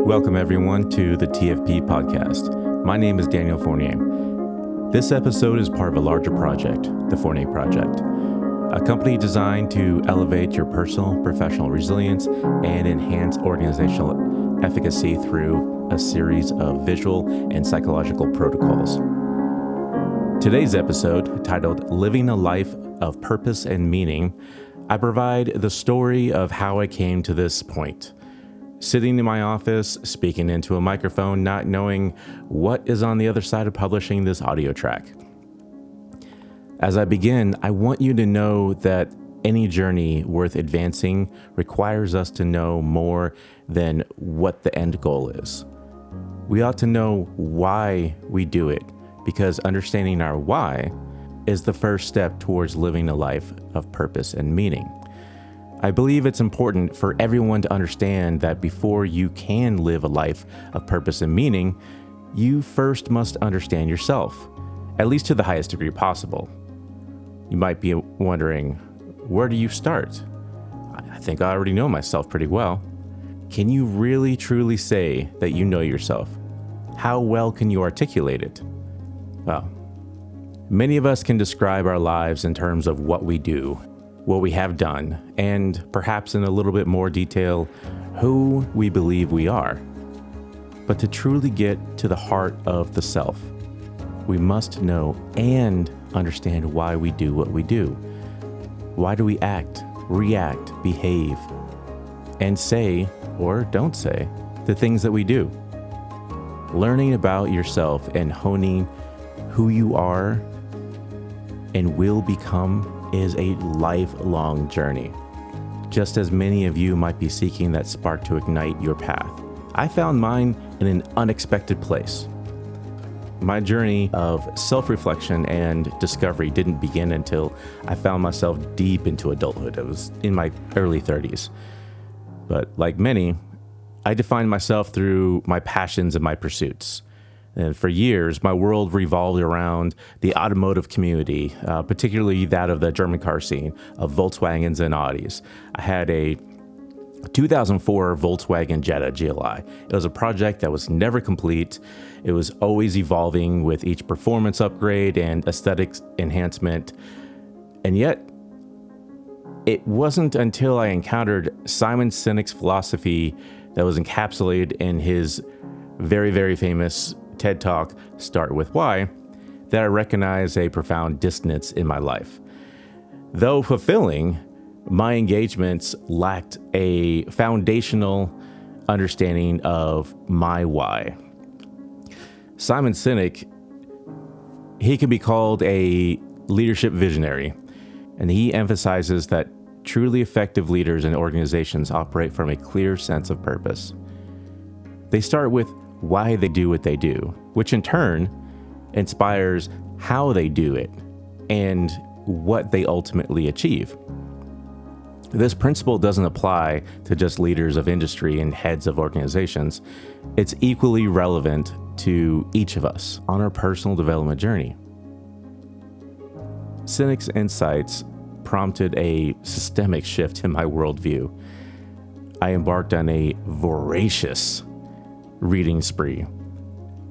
Welcome everyone to the TFP Podcast. My name is Daniel Fournier. This episode is part of a larger project, the Fournier Project, a company designed to elevate your personal, professional resilience and enhance organizational efficacy through a series of visual and psychological protocols. Today's episode, titled Living a Life of Purpose and Meaning, I provide the story of how I came to this point. Sitting in my office, speaking into a microphone, not knowing what is on the other side of publishing this audio track. As I begin, I want you to know that any journey worth advancing requires us to know more than what the end goal is. We ought to know why we do it, because understanding our why is the first step towards living a life of purpose and meaning. I believe it's important for everyone to understand that before you can live a life of purpose and meaning, you first must understand yourself, at least to the highest degree possible. You might be wondering, where do you start? I think I already know myself pretty well. Can you really truly say that you know yourself? How well can you articulate it? Well, many of us can describe our lives in terms of what we do, what we have done, and perhaps in a little bit more detail, who we believe we are. But to truly get to the heart of the self, we must know and understand why we do what we do. Why do we act, react, behave, and say, or don't say, the things that we do? Learning about yourself and honing who you are and will become is a lifelong journey. Just as many of you might be seeking that spark to ignite your path, I found mine in an unexpected place. My journey of self-reflection and discovery didn't begin until I found myself deep into adulthood. It was in my early 30s. But like many, I defined myself through my passions and my pursuits. And for years, my world revolved around the automotive community, particularly that of the German car scene, of Volkswagens and Audis. I had a 2004 Volkswagen Jetta GLI. It was a project that was never complete. It was always evolving with each performance upgrade and aesthetics enhancement. And yet, it wasn't until I encountered Simon Sinek's philosophy that was encapsulated in his very, very famous TED Talk, Start With Why, that I recognize a profound dissonance in my life. Though fulfilling, my engagements lacked a foundational understanding of my why. Simon Sinek, he can be called a leadership visionary, and he emphasizes that truly effective leaders and organizations operate from a clear sense of purpose. They start with why they do what they do, which in turn inspires how they do it and what they ultimately achieve. This principle doesn't apply to just leaders of industry and heads of organizations. It's equally relevant to each of us on our personal development journey. Sinek's insights prompted a systemic shift in my worldview. I embarked on a voracious reading spree.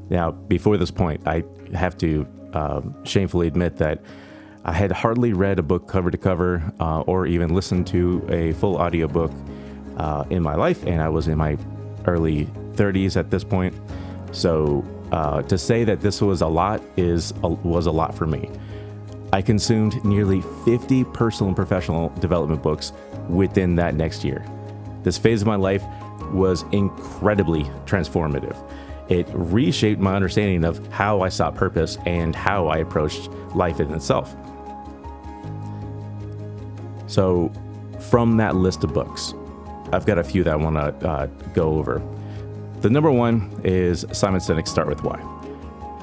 Now, before this point, I have to shamefully admit that I had hardly read a book cover to cover or even listened to a full audiobook in my life, and I was in my early 30s at this point. So to say that this was a lot was a lot for me. I consumed nearly 50 personal and professional development books within that next year. This phase of my life was incredibly transformative. It reshaped my understanding of how I saw purpose and how I approached life in itself. So from that list of books, I've got a few that I want to go over. The number one is Simon Sinek's Start With Why.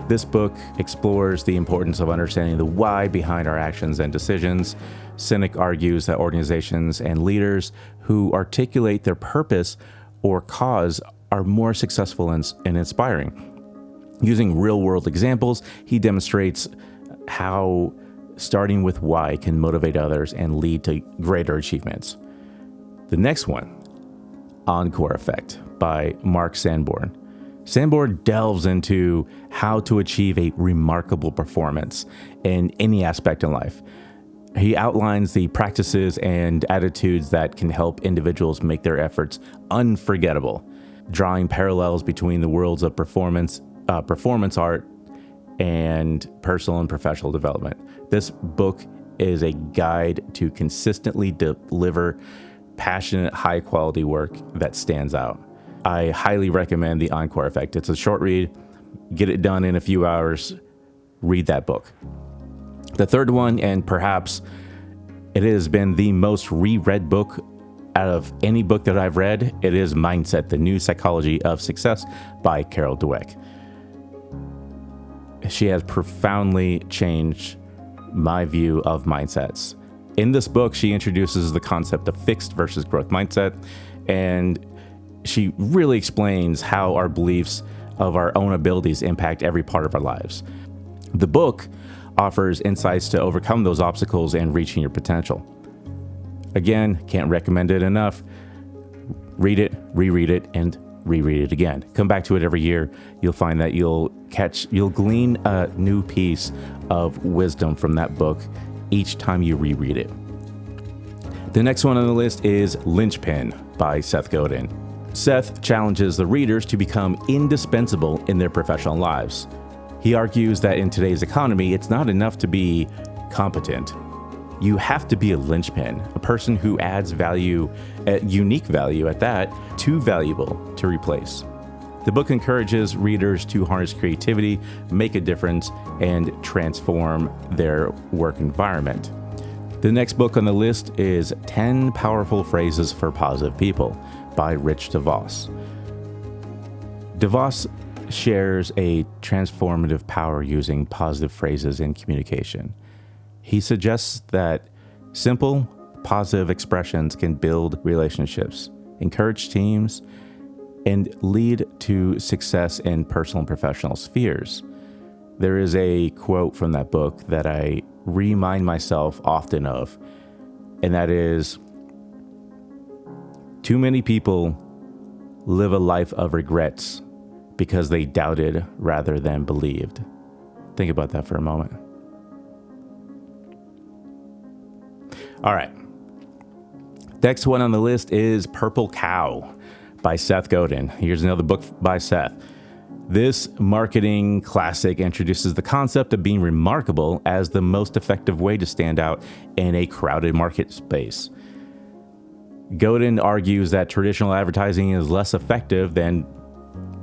This book explores the importance of understanding the why behind our actions and decisions. Sinek argues that organizations and leaders who articulate their purpose or cause are more successful and inspiring. Using real-world examples, he demonstrates how starting with why can motivate others and lead to greater achievements. The next one Encore Effect by Mark Sanborn. Sanborn delves into how to achieve a remarkable performance in any aspect in life. He outlines the practices and attitudes that can help individuals make their efforts unforgettable, drawing parallels between the worlds of performance art, and personal and professional development. This book is a guide to consistently deliver passionate, high-quality work that stands out. I highly recommend The Encore Effect. It's a short read. Get it done in a few hours. Read that book. The third one, and perhaps it has been the most reread book out of any book that I've read, it is Mindset, The New Psychology of Success by Carol Dweck. She has profoundly changed my view of mindsets. In this book, she introduces the concept of fixed versus growth mindset, and she really explains how our beliefs of our own abilities impact every part of our lives. The book offers insights to overcome those obstacles and reaching your potential. Again, can't recommend it enough. Read it, reread it, and reread it again. Come back to it every year. You'll find that you'll glean a new piece of wisdom from that book each time you reread it. The next one on the list is Linchpin by Seth Godin. Seth challenges the readers to become indispensable in their professional lives. He argues that in today's economy, it's not enough to be competent. You have to be a linchpin, a person who adds value, unique value at that, too valuable to replace. The book encourages readers to harness creativity, make a difference, and transform their work environment. The next book on the list is 10 Powerful Phrases for Positive People by Rich DeVos. DeVos shares a transformative power using positive phrases in communication. He suggests that simple, positive expressions can build relationships, encourage teams, and lead to success in personal and professional spheres. There is a quote from that book that I remind myself often of, and that is, too many people live a life of regrets because they doubted rather than believed. Think about that for a moment. All right. Next one on the list is Purple Cow by Seth Godin. Here's another book by Seth. This marketing classic introduces the concept of being remarkable as the most effective way to stand out in a crowded market space. Godin argues that traditional advertising is less effective than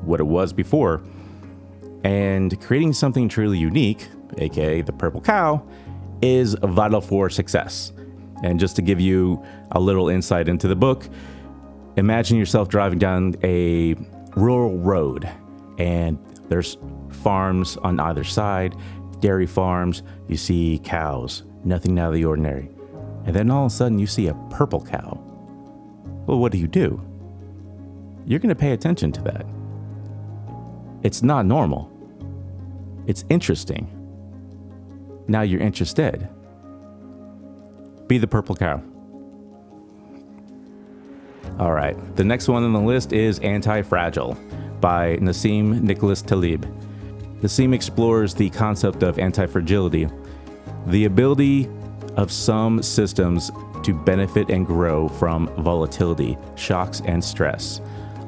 what it was before, and creating something truly unique, aka the purple cow, is vital for success. And just to give you a little insight into the book, imagine yourself driving down a rural road and there's farms on either side, dairy farms, you see cows, nothing out of the ordinary. And then all of a sudden you see a purple cow. Well, what do? You're going to pay attention to that. It's not normal. It's interesting. Now you're interested. Be the purple cow. All right. The next one on the list is Antifragile by Nassim Taleb. Nassim explores the concept of antifragility, the ability of some systems to benefit and grow from volatility, shocks, and stress.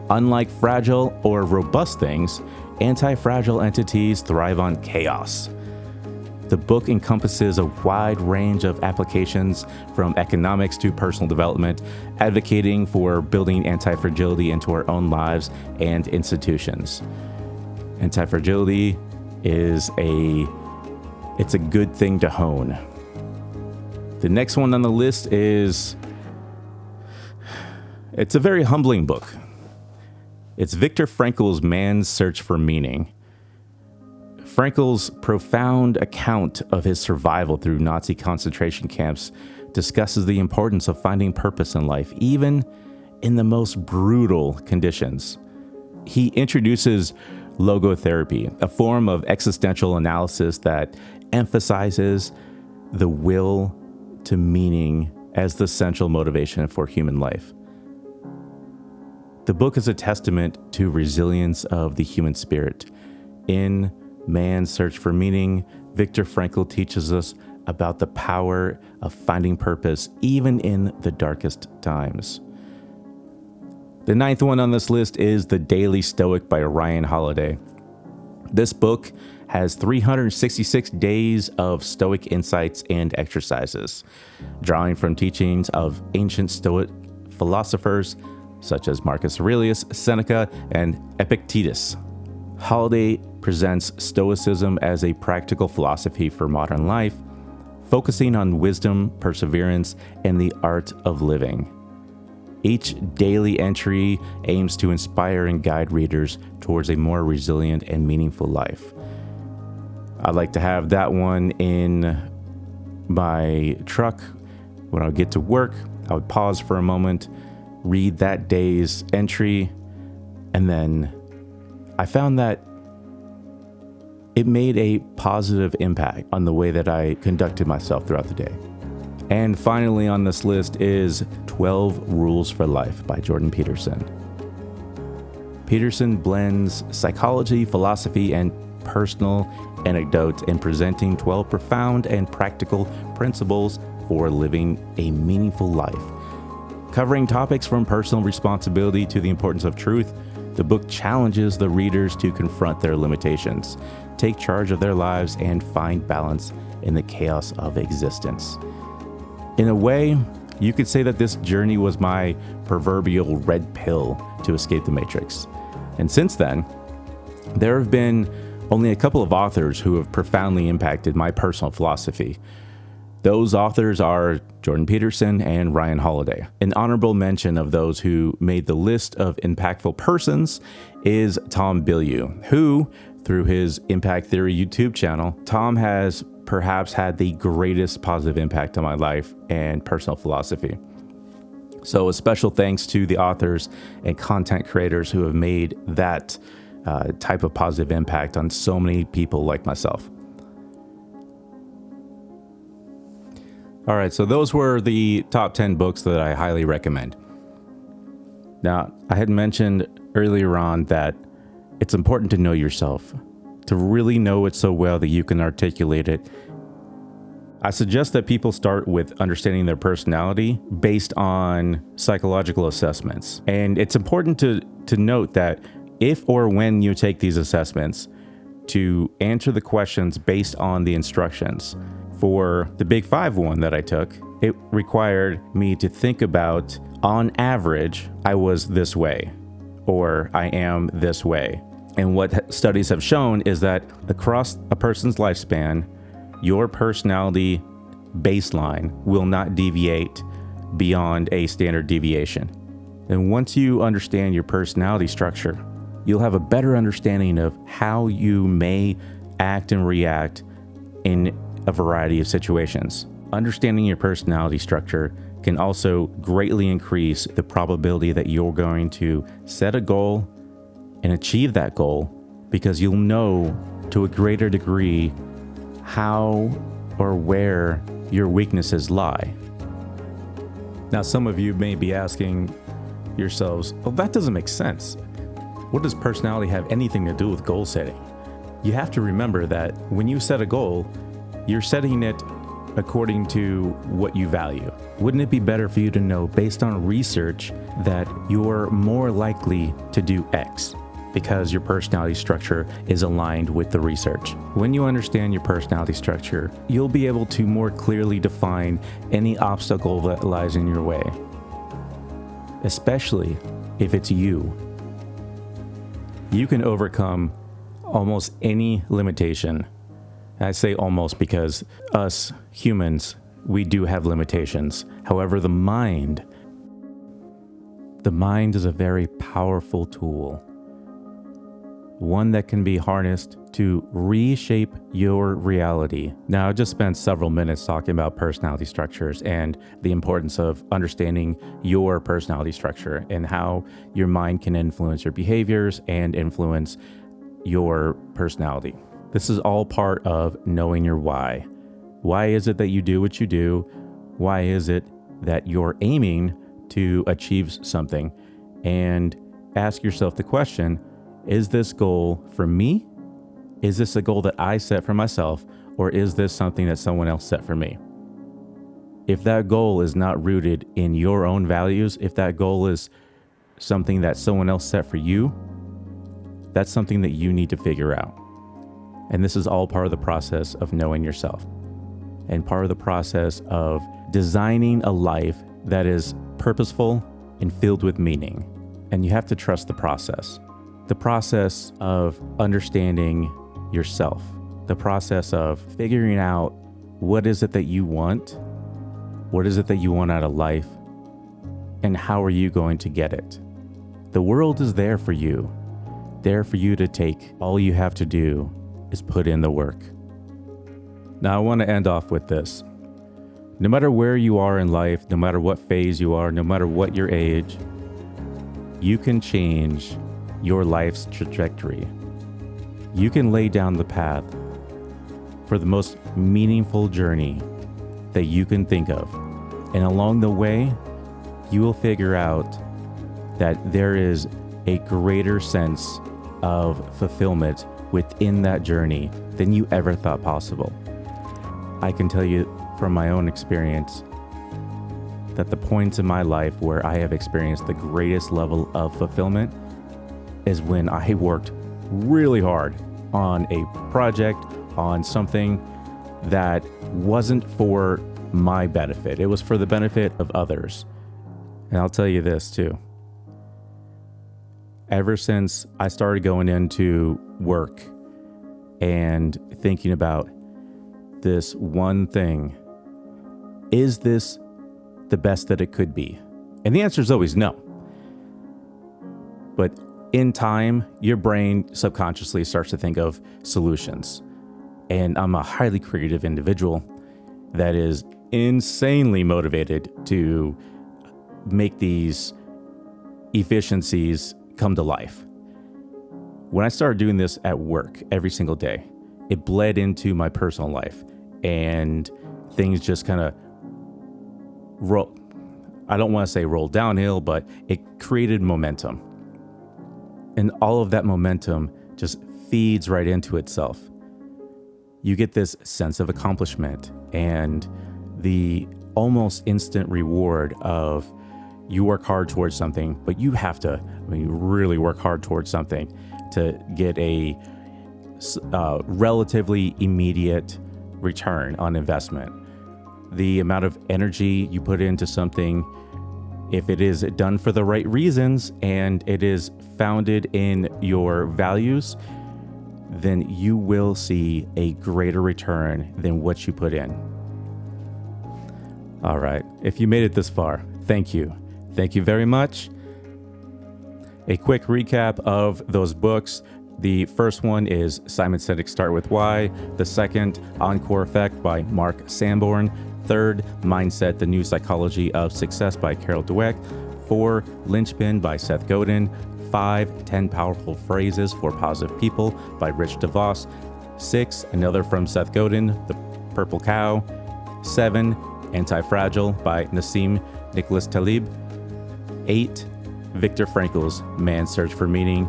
Unlike fragile or robust things, anti-fragile entities thrive on chaos. The book encompasses a wide range of applications from economics to personal development, advocating for building anti-fragility into our own lives and institutions. Anti-fragility is it's a good thing to hone. The next one on the list it's a very humbling book. It's Viktor Frankl's Man's Search for Meaning. Frankl's profound account of his survival through Nazi concentration camps discusses the importance of finding purpose in life, even in the most brutal conditions. He introduces logotherapy, a form of existential analysis that emphasizes the will to meaning as the central motivation for human life. The book is a testament to resilience of the human spirit. In Man's Search for Meaning, Viktor Frankl teaches us about the power of finding purpose even in the darkest times. The ninth one on this list is The Daily Stoic by Ryan Holiday. This book has 366 days of Stoic insights and exercises, drawing from teachings of ancient Stoic philosophers such as Marcus Aurelius, Seneca, and Epictetus. Holiday presents Stoicism as a practical philosophy for modern life, focusing on wisdom, perseverance, and the art of living. Each daily entry aims to inspire and guide readers towards a more resilient and meaningful life. I'd like to have that one in my truck. When I would get to work, I would pause for a moment, read that day's entry, and then I found that it made a positive impact on the way that I conducted myself throughout the day. And finally on this list is 12 Rules for Life by Jordan Peterson. Peterson blends psychology, philosophy, and personal anecdotes in presenting 12 profound and practical principles for living a meaningful life. Covering topics from personal responsibility to the importance of truth, the book challenges the readers to confront their limitations, take charge of their lives, and find balance in the chaos of existence. In a way, you could say that this journey was my proverbial red pill to escape the matrix. And since then, there have been only a couple of authors who have profoundly impacted my personal philosophy. Those authors are Jordan Peterson and Ryan Holiday. An honorable mention of those who made the list of impactful persons is Tom Bilyeu, who, through his Impact Theory YouTube channel, Tom has perhaps had the greatest positive impact on my life and personal philosophy. So a special thanks to the authors and content creators who have made that type of positive impact on so many people like myself. All right, so those were the top 10 books that I highly recommend. Now, I had mentioned earlier on that it's important to know yourself, to really know it so well that you can articulate it. I suggest that people start with understanding their personality based on psychological assessments. And it's important to note that if or when you take these assessments, to answer the questions based on the instructions. For the Big Five one that I took, it required me to think about, on average, I was this way, or I am this way. And what studies have shown is that across a person's lifespan, your personality baseline will not deviate beyond a standard deviation. And once you understand your personality structure, you'll have a better understanding of how you may act and react in a variety of situations. Understanding your personality structure can also greatly increase the probability that you're going to set a goal and achieve that goal, because you'll know to a greater degree how or where your weaknesses lie. Now, some of you may be asking yourselves, well, that doesn't make sense. What does personality have anything to do with goal setting? You have to remember that when you set a goal, you're setting it according to what you value. Wouldn't it be better for you to know, based on research, that you're more likely to do X because your personality structure is aligned with the research? When you understand your personality structure, you'll be able to more clearly define any obstacle that lies in your way, especially if it's you. You can overcome almost any limitation. I say almost because us humans, we do have limitations. However, the mind is a very powerful tool, one that can be harnessed to reshape your reality. Now, I just spent several minutes talking about personality structures and the importance of understanding your personality structure and how your mind can influence your behaviors and influence your personality. This is all part of knowing your why. Why is it that you do what you do? Why is it that you're aiming to achieve something? And ask yourself the question, is this goal for me? Is this a goal that I set for myself, or is this something that someone else set for me? If that goal is not rooted in your own values, if that goal is something that someone else set for you, that's something that you need to figure out. And this is all part of the process of knowing yourself and part of the process of designing a life that is purposeful and filled with meaning. And you have to trust the process of understanding yourself, the process of figuring out what is it that you want, what is it that you want out of life, and how are you going to get it. The world is there for you to take. All you have to do is put in the work. Now, I want to end off with this. No matter where you are in life, no matter what phase you are, no matter what your age, you can change your life's trajectory. You can lay down the path for the most meaningful journey that you can think of. And along the way, you will figure out that there is a greater sense of fulfillment within that journey than you ever thought possible. I can tell you from my own experience that the points in my life where I have experienced the greatest level of fulfillment is when I worked really hard on a project, on something that wasn't for my benefit. It was for the benefit of others. And I'll tell you this too. Ever since I started going into work and thinking about this one thing, is this the best that it could be? And the answer is always no. But in time, your brain subconsciously starts to think of solutions. And I'm a highly creative individual that is insanely motivated to make these efficiencies come to life. When I started doing this at work every single day, it bled into my personal life, and things just kind of I don't want to say rolled downhill, but it created momentum. And all of that momentum just feeds right into itself. You get this sense of accomplishment and the almost instant reward of you work hard towards something, but you have to really work hard towards something to get a relatively immediate return on investment. The amount of energy you put into something, if it is done for the right reasons and it is founded in your values, then you will see a greater return than what you put in. All right. If you made it this far, thank you. Thank you very much. A quick recap of those books. The first one is Simon Sinek's Start With Why. The second, Encore Effect by Mark Sanborn. Third, Mindset, The New Psychology of Success by Carol Dweck. 4, Linchpin by Seth Godin. 5, 10 Powerful Phrases for Positive People by DeVos. 6, another from Seth Godin, The Purple Cow. 7, Antifragile by Nassim Nicholas Taleb. 8, Viktor Frankl's Man's Search for Meaning.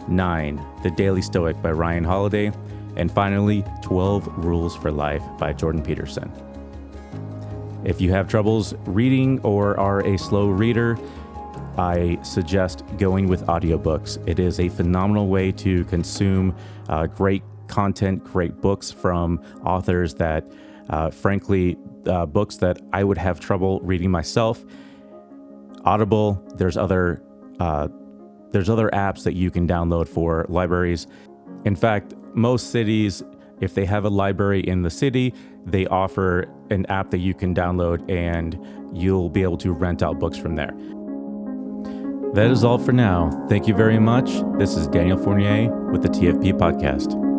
9, The Daily Stoic by Ryan Holiday. And finally, 12 Rules for Life by Jordan Peterson. If you have troubles reading or are a slow reader, I suggest going with audiobooks. It is a phenomenal way to consume great content, great books from authors that, frankly, books that I would have trouble reading myself. Audible, there's other apps that you can download for libraries. In fact, most cities, if they have a library in the city, they offer an app that you can download and you'll be able to rent out books from there. That is all for now. Thank you very much. This is Daniel Fournier with the TFP Podcast.